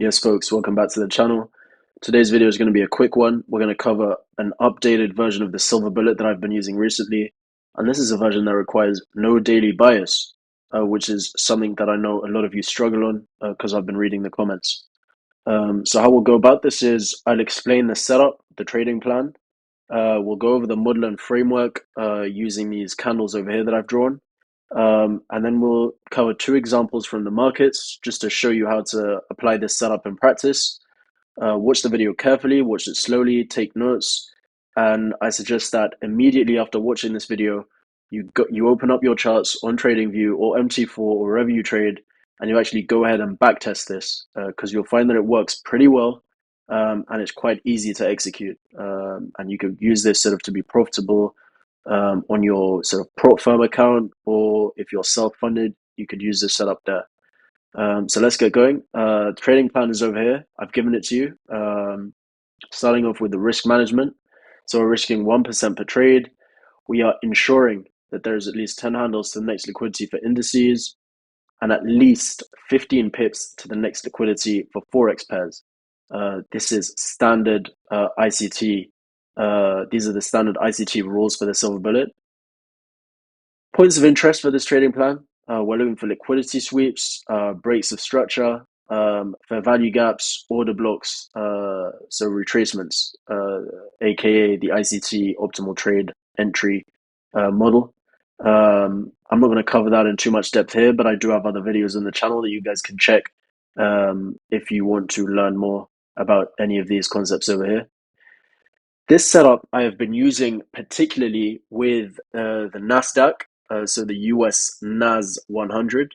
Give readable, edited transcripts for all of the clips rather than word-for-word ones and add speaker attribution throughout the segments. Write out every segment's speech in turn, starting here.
Speaker 1: Yes, folks, welcome back to the channel. Today's video is going to be a quick one. We're going to cover an updated version of the Silver Bullet that I've been using recently. And this is a version that requires no daily bias, which is something that I know a lot of you struggle on because I've been reading the comments. So how we'll go about this is I'll explain the setup, the trading plan. We'll go over the model and framework using these candles over here that I've drawn. And then we'll cover two examples from the markets just to show you how to apply this setup in practice. Watch the video carefully, watch it slowly, take notes. And I suggest that immediately after watching this video, you open up your charts on TradingView or MT4 or wherever you trade, and you actually go ahead and backtest this because you'll find that it works pretty well and it's quite easy to execute. And you can use this sort of to be profitable on your sort of prop firm account, or if you're self-funded, you could use this setup there. So let's get going. The trading plan is over here. I've given it to you. Starting off with the risk management. So we're risking 1% per trade. We are ensuring that there's at least 10 handles to the next liquidity for indices and at least 15 pips to the next liquidity for Forex pairs. This is standard ICT. These are the standard ICT rules for the Silver Bullet. Points of interest for this trading plan. We're looking for liquidity sweeps, breaks of structure, fair value gaps, order blocks, so retracements, aka the ICT optimal trade entry model. I'm not going to cover that in too much depth here, but I do have other videos on the channel that you guys can check if you want to learn more about any of these concepts over here. This setup I have been using particularly with the NASDAQ, so the US NAS 100,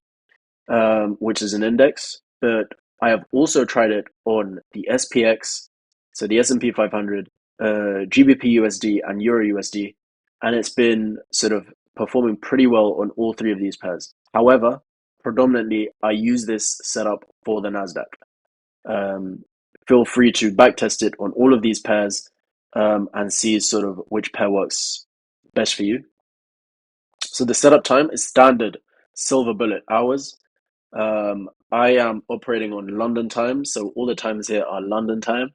Speaker 1: which is an index, but I have also tried it on the SPX, so the S&P 500, GBP USD, and Euro USD, and it's been sort of performing pretty well on all three of these pairs. However, predominantly I use this setup for the NASDAQ. Feel free to backtest it on all of these pairs and see sort of which pair works best for you. So the setup time is standard Silver Bullet hours. I am operating on London time, so all the times here are London time.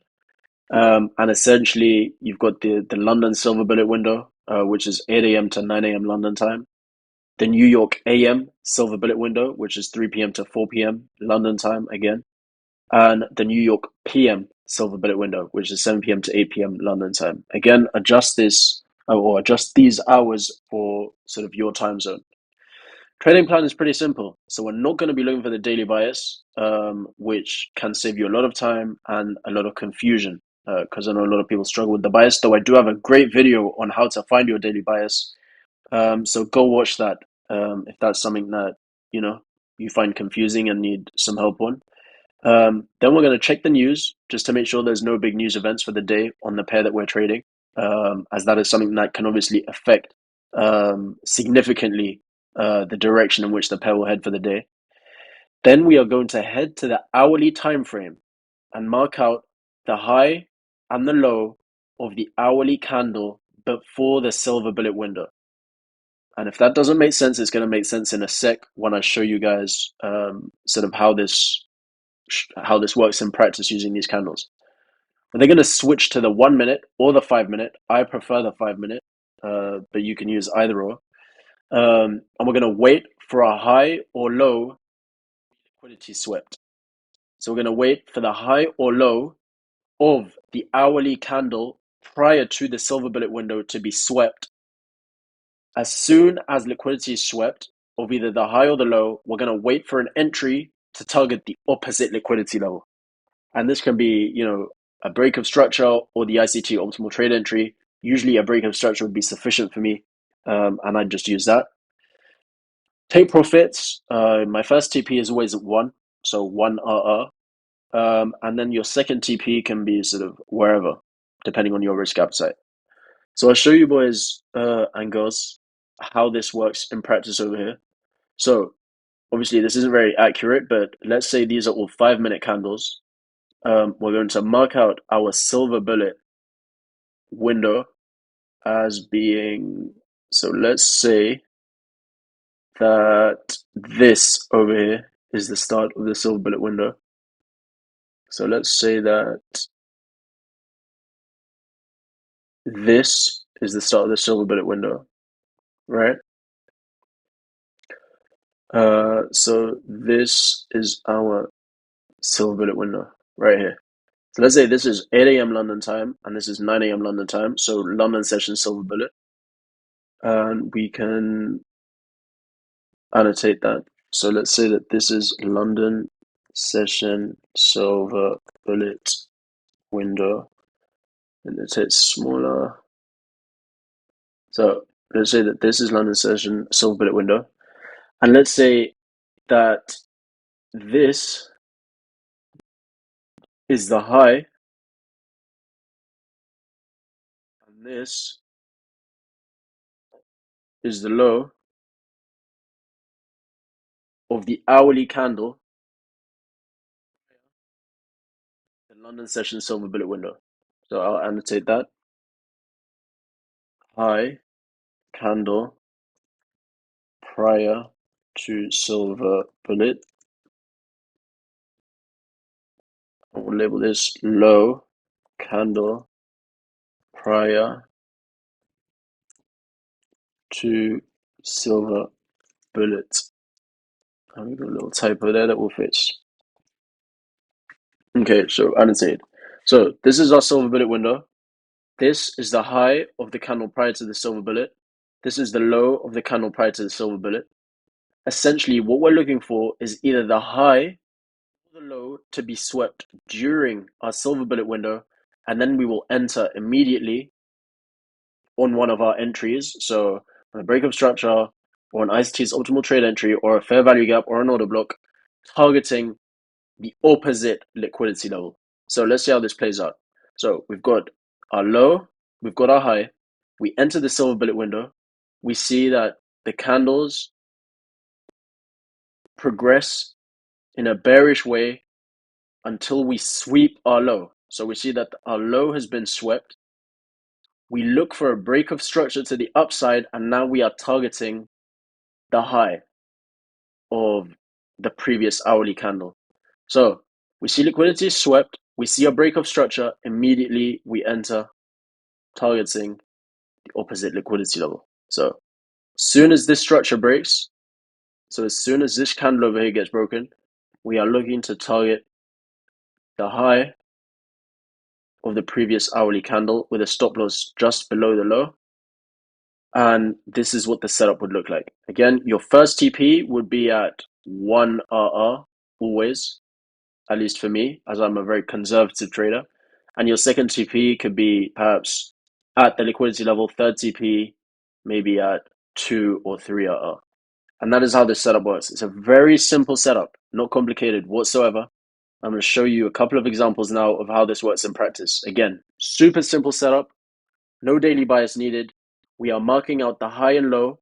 Speaker 1: And essentially, you've got the London Silver Bullet window, which is 8 a.m. to 9 a.m. London time. The New York AM Silver Bullet window, which is 3 p.m. to 4 p.m. London time again. And the New York PM Silver Bullet window, which is 7 p.m. to 8 p.m. London time. Again, adjust this or adjust these hours for sort of your time zone. Trading plan is pretty simple. So we're not going to be looking for the daily bias, which can save you a lot of time and a lot of confusion because I know a lot of people struggle with the bias, though I do have a great video on how to find your daily bias. So go watch that if that's something that, you find confusing and need some help on. Then we're going to check the news just to make sure there's no big news events for the day on the pair that we're trading, as that is something that can obviously affect significantly the direction in which the pair will head for the day. Then we are going to head to the hourly time frame and mark out the high and the low of the hourly candle before the Silver Bullet window. And if that doesn't make sense, it's going to make sense in a sec when I show you guys sort of how this works in practice using these candles. But they're going to switch to the 1 minute or the 5 minute. I prefer the 5 minute, but you can use either or. And we're going to wait for a high or low liquidity swept. So we're going to wait for the high or low of the hourly candle prior to the Silver Bullet window to be swept. As soon as liquidity is swept of either the high or the low, we're going to wait for an entry to target the opposite liquidity level. And this can be, a break of structure or the ICT optimal trade entry. Usually a break of structure would be sufficient for me, and I'd just use that. Take profits. My first TP is always at 1, so 1 RR. And then your second TP can be sort of wherever, depending on your risk appetite. So I'll show you boys and girls how this works in practice over here. So obviously this isn't very accurate, but let's say these are all 5 minute candles. We're going to mark out our Silver Bullet window as being, so let's say that this over here is the start of the Silver Bullet window. So let's say that this is the start of the silver bullet window, right? So this is our silver bullet window right here. So let's say this is 8 a.m. London time and this is 9 a.m. London time. So London session silver bullet. And we can annotate that. So let's say that this is London session silver bullet window. And let's hit smaller. So let's say that this is London session silver bullet window. And let's say that this is the high and this is the low of the hourly candle, the London session silver bullet window. So I'll annotate that. High candle prior to silver bullet. I will label this low candle prior to silver bullet. And we got a little typo there that will fix. Okay, so annotate. So this is our silver bullet window. This is the high of the candle prior to the silver bullet. This is the low of the candle prior to the silver bullet. Essentially, what we're looking for is either the high or the low to be swept during our silver bullet window, and then we will enter immediately on one of our entries. So on a break of structure, or an ICT's optimal trade entry, or a fair value gap, or an order block, targeting the opposite liquidity level. So let's see how this plays out. So we've got our low, we've got our high. We enter the silver bullet window. We see that the candles progress in a bearish way until we sweep our low. So we see that our low has been swept. We look for a break of structure to the upside, and now we are targeting the high of the previous hourly candle. So we see liquidity is swept. We see a break of structure. Immediately we enter targeting the opposite liquidity level. So as soon as this structure breaks, so as soon as this candle over here gets broken, we are looking to target the high of the previous hourly candle with a stop loss just below the low. And this is what the setup would look like. Again, your first TP would be at 1 RR always, at least for me, as I'm a very conservative trader. And your second TP could be perhaps at the liquidity level, third TP, maybe at 2 or 3 RR. And that is how this setup works. It's a very simple setup, not complicated whatsoever. I'm going to show you a couple of examples now of how this works in practice. Again, super simple setup, no daily bias needed. We are marking out the high and low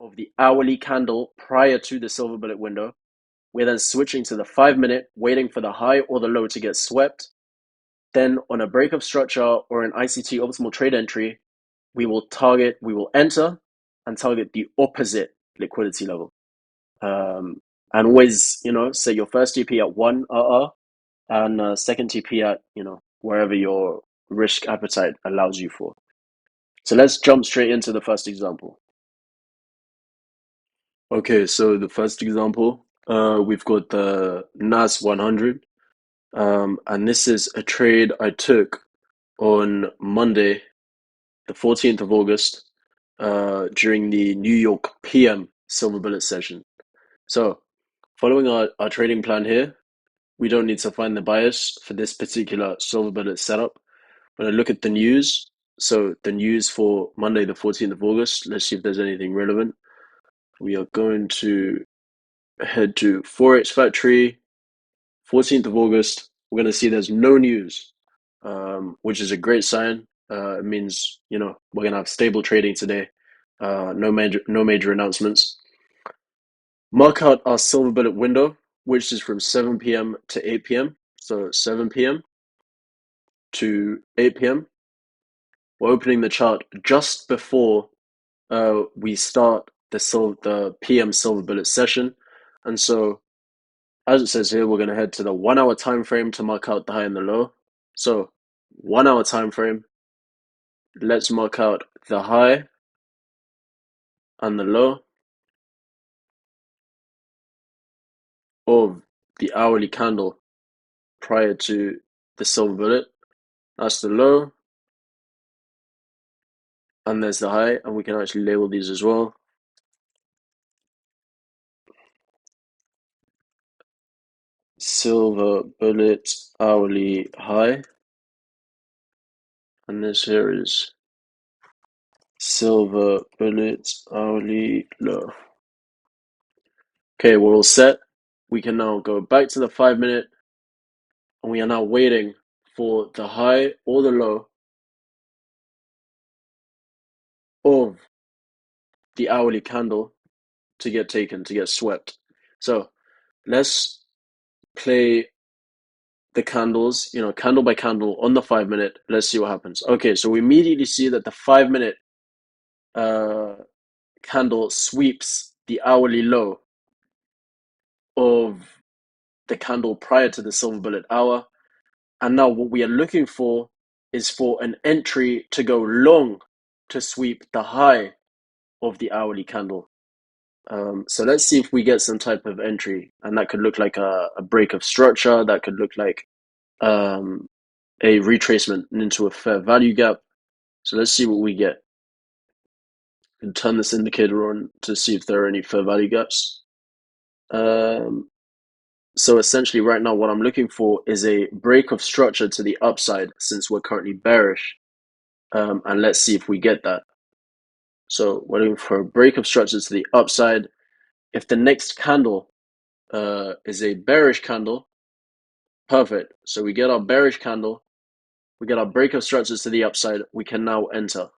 Speaker 1: of the hourly candle prior to the silver bullet window. We're then switching to the 5-minute, waiting for the high or the low to get swept. Then on a break of structure or an ICT optimal trade entry, we will enter and target the opposite liquidity level. And always, set your first TP at 1 RR and second TP at, wherever your risk appetite allows you for. So let's jump straight into the first example. Okay, so the first example, we've got the NAS 100, and this is a trade I took on Monday, the 14th of August, during the New York PM Silver Bullet session. So, following our trading plan here, we don't need to find the bias for this particular Silver Bullet setup. When I look at the news, so the news for Monday, the 14th of August, let's see if there's anything relevant. We are going to head to Forex Factory, 14th of August. We're going to see there's no news, which is a great sign. It means, we're going to have stable trading today. No major announcements. Mark out our silver bullet window, which is from 7 p.m. to 8 p.m. So 7 p.m. to 8 p.m. We're opening the chart just before we start the PM silver bullet session, and so as it says here, we're going to head to the 1 hour time frame to mark out the high and the low. So 1 hour time frame, let's mark out the high and the low of the hourly candle prior to the silver bullet. That's the low, and there's the high, and we can actually label these as well. Silver bullet hourly high, and this here is silver bullet hourly low. Okay, we're all set. We can now go back to the 5 minute, and we are now waiting for the high or the low of the hourly candle to get taken, to get swept. So let's play the candles, candle by candle on the 5 minute. Let's see what happens. Okay, so we immediately see that the 5 minute candle sweeps the hourly low of the candle prior to the silver bullet hour. And now what we are looking for is for an entry to go long to sweep the high of the hourly candle. So let's see if we get some type of entry, and that could look like a break of structure. That could look like a retracement into a fair value gap. So let's see what we get. And turn this indicator on to see if there are any fair value gaps. So essentially right now what I'm looking for is a break of structure to the upside, since we're currently bearish. And let's see if we get that. So we're looking for a break of structure to the upside. If the next candle is a bearish candle, perfect. So we get our bearish candle, we get our break of structures to the upside, we can now enter.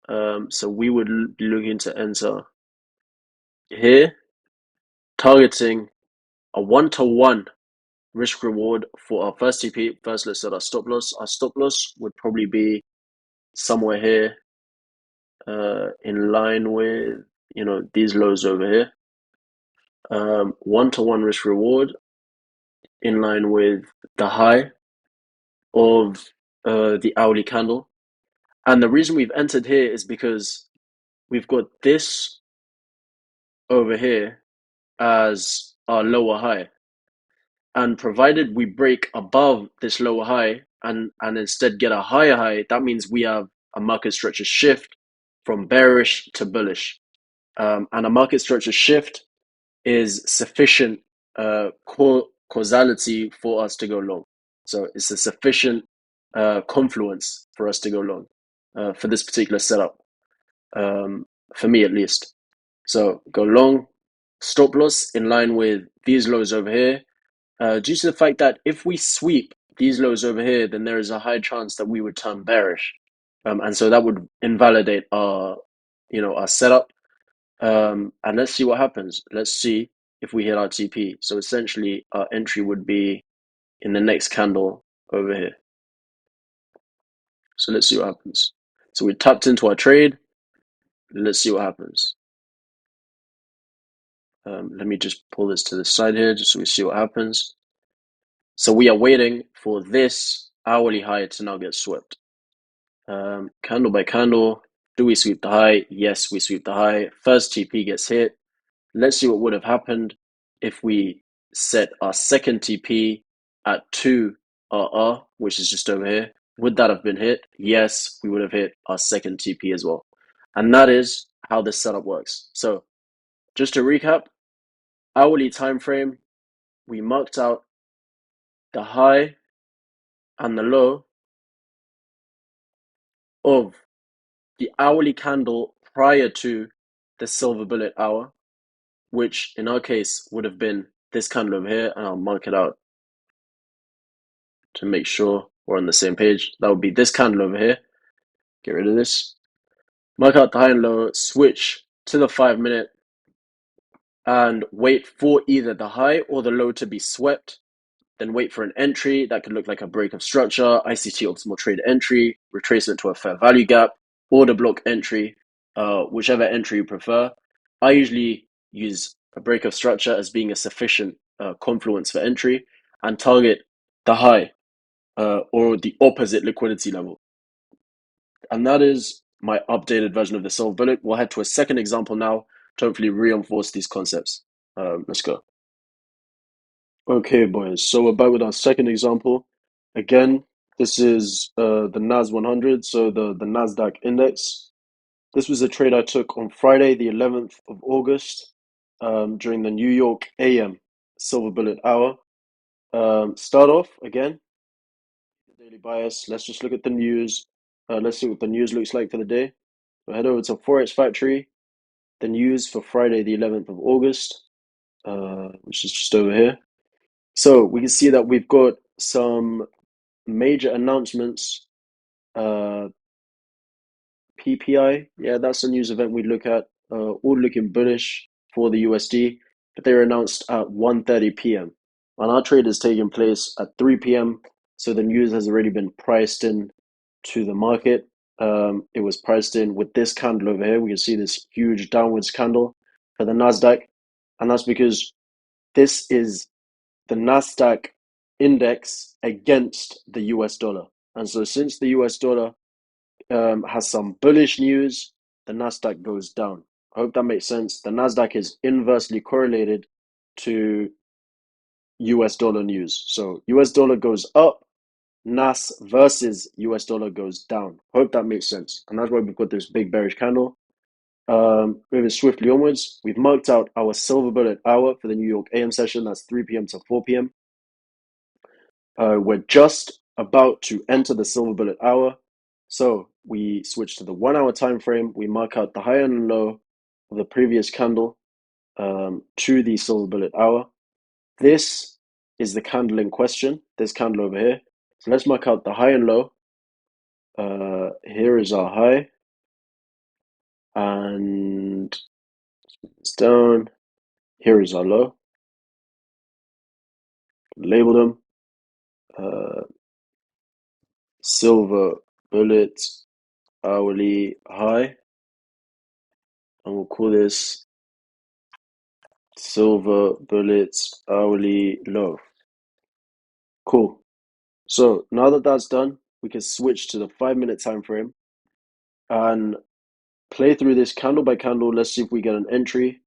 Speaker 1: So we would be looking to enter here, targeting a 1-to-1 risk reward for our first TP. First, let's set our stop loss. Our stop loss would probably be somewhere here, in line with these lows over here. 1-to-1 risk reward in line with the high of the hourly candle. And the reason we've entered here is because we've got this over here as our lower high. And provided we break above this lower high and instead get a higher high, that means we have a market structure shift from bearish to bullish. And a market structure shift is sufficient causality for us to go long. So it's a sufficient confluence for us to go long for this particular setup, for me at least. So go long, stop loss in line with these lows over here, due to the fact that if we sweep these lows over here, then there is a high chance that we would turn bearish. And so that would invalidate our setup. And let's see what happens. Let's see if we hit our TP. So essentially our entry would be in the next candle over here. So let's see what happens. So we tapped into our trade. Let's see what happens. Let me just pull this to the side here just so we see what happens. So we are waiting for this hourly high to now get swept. Candle by candle, do we sweep the high? Yes, we sweep the high. First TP gets hit. Let's see what would have happened if we set our second TP at 2RR, which is just over here. Would that have been hit? Yes, we would have hit our second TP as well. And that is how this setup works. So just to recap, hourly time frame, we marked out the high and the low of the hourly candle prior to the silver bullet hour, which in our case would have been this candle over here, and I'll mark it out to make sure we're on the same page. That would be this candle over here. Get rid of this. Mark out the high and low, switch to the 5 minute, and wait for either the high or the low to be swept. Then wait for an entry that could look like a break of structure, ICT optimal trade entry, retracement to a fair value gap, order block entry, whichever entry you prefer. I usually use a break of structure as being a sufficient confluence for entry and target the high or the opposite liquidity level. And that is my updated version of the Silver Bullet. We'll head to a second example now to hopefully reinforce these concepts. Let's go. Okay, boys. So we're back with our second example. Again, this is the NAS 100, so the NASDAQ index. This was a trade I took on Friday, the 11th of August, during the New York AM Silver Bullet hour. Start off again, daily bias. Let's just look at the news. Let's see what the news looks like for the day. So head over to Forex Factory, the news for Friday, the 11th of August, which is just over here. So we can see that we've got some major announcements. PPI, yeah, that's a news event we look at. All looking bullish for the USD, but they were announced at 1:30 p.m. And our trade is taking place at 3 p.m. So the news has already been priced in to the market. It was priced in with this candle over here. We can see this huge downwards candle for the Nasdaq, and that's because this is the Nasdaq index against the US dollar. And so since the US dollar has some bullish news, the Nasdaq goes down. I hope that makes sense. The Nasdaq is inversely correlated to US dollar news. So US dollar goes up, NAS versus US dollar goes down. I hope that makes sense. And that's why we've got this big bearish candle. Moving swiftly onwards, we've marked out our Silver Bullet hour for the New York AM session. That's 3 p.m. to 4 p.m. We're just about to enter the Silver Bullet hour. So we switch to the 1 hour time frame. We mark out the high and low of the previous candle to the Silver Bullet hour. This is the candle in question, this candle over here. So let's mark out the high and low. Here is our high. And it's down. Here is our low. Label them. Silver Bullet hourly high. And we'll call this Silver Bullets hourly low. Cool. So now that that's done, we can switch to the 5-minute time frame and play through this candle by candle. Let's see if we get an entry.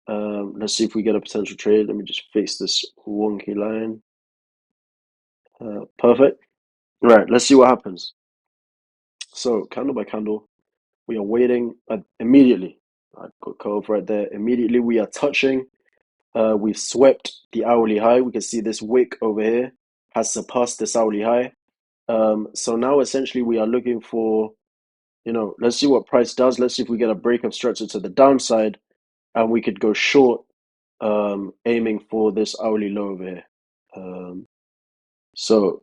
Speaker 1: Let's see if we get a potential trade. Let me just fix this wonky line. Perfect. Right, let's see what happens. So candle by candle, we are waiting immediately. I've got curve right there. Immediately we are touching. We've swept the hourly high. We can see this wick over here has surpassed this hourly high. So now essentially we are looking for, let's see what price does. Let's see if we get a break of structure to the downside and we could go short, aiming for this hourly low over here. So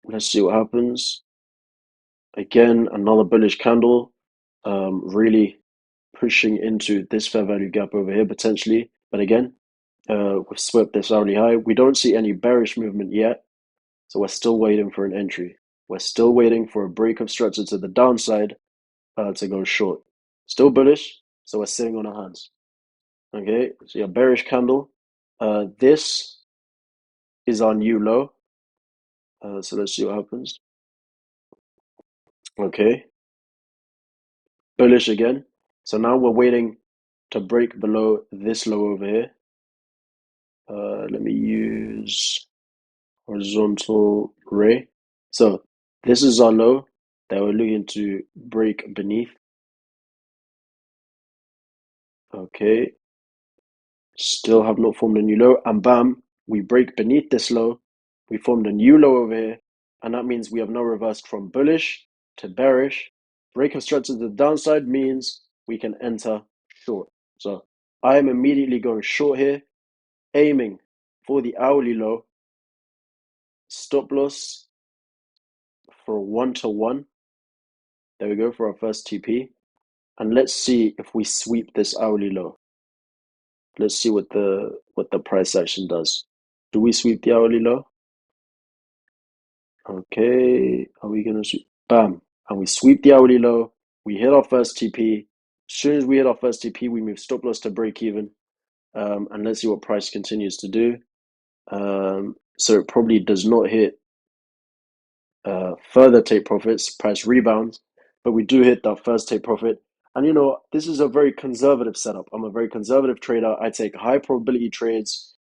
Speaker 1: let's see what happens. Again, another bullish candle, really pushing into this fair value gap over here potentially. But again, we've swept this hourly high. We don't see any bearish movement yet. So we're still waiting for an entry. We're still waiting for a break of structure to the downside to go short. Still bullish, so we're sitting on our hands. Okay, so your bearish candle. This is our new low. So let's see what happens. Okay, bullish again. So now we're waiting to break below this low over here. Let me use horizontal ray. So this is our low that we're looking to break beneath. Okay, still have not formed a new low, and bam, we break beneath this low. We formed a new low over here, and that means we have now reversed from bullish to bearish. Break of structure to the downside means we can enter short. So I am immediately going short here, aiming for the hourly low. Stop loss for a 1-to-1. There we go for our first TP. And let's see if we sweep this hourly low. Let's see what the price action does. Do we sweep the hourly low? Okay, are we gonna sweep? Bam, and we sweep the hourly low. We hit our first TP. As soon as we hit our first TP, we move stop loss to break even. and let's see what price continues to do. So it probably does not hit further take profits, price rebounds, but we do hit that first take profit. And this is a very conservative setup. I'm a very conservative trader. I take high probability trades.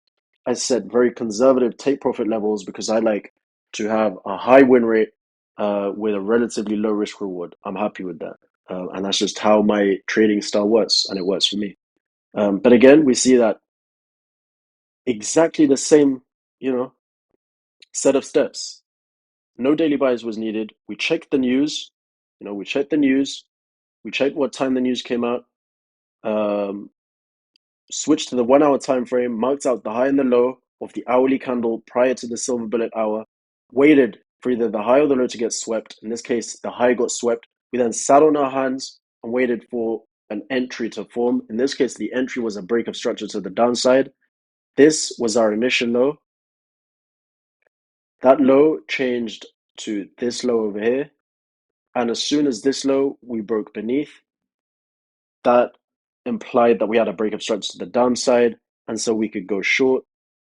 Speaker 1: I set very conservative take profit levels because I like to have a high win rate with a relatively low risk reward. I'm happy with that. And that's just how my trading style works, and it works for me. But again, we see that exactly the same, set of steps. No daily buys was needed. We checked the news. We checked the news. We checked what time the news came out. Um, Switched to the 1 hour time frame, marked out the high and the low of the hourly candle prior to the silver bullet hour, waited for either the high or the low to get swept. In this case, the high got swept. We then sat on our hands and waited for an entry to form. In this case, the entry was a break of structure to the downside. This was our initial low. That low changed to this low over here. And as soon as this low we broke beneath, that implied that we had a break of structure to the downside, and so we could go short.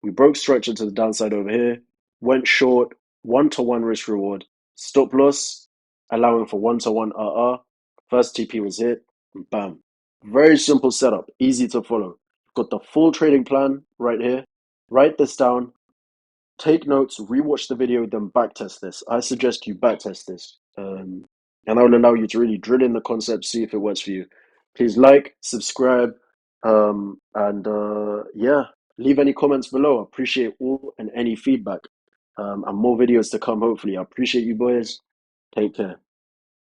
Speaker 1: We broke structure to the downside over here, went short, 1-to-1 risk reward, stop loss, allowing for 1-to-1 RR. First TP was hit, and bam. Very simple setup, easy to follow. Got the full trading plan right here. Write this down, take notes, rewatch the video, then backtest this. I suggest you backtest this. And I will allow you to really drill in the concept, see if it works for you. Please like, subscribe, and yeah, leave any comments below. I appreciate all and any feedback. And more videos to come, hopefully. I appreciate you, boys. Take care.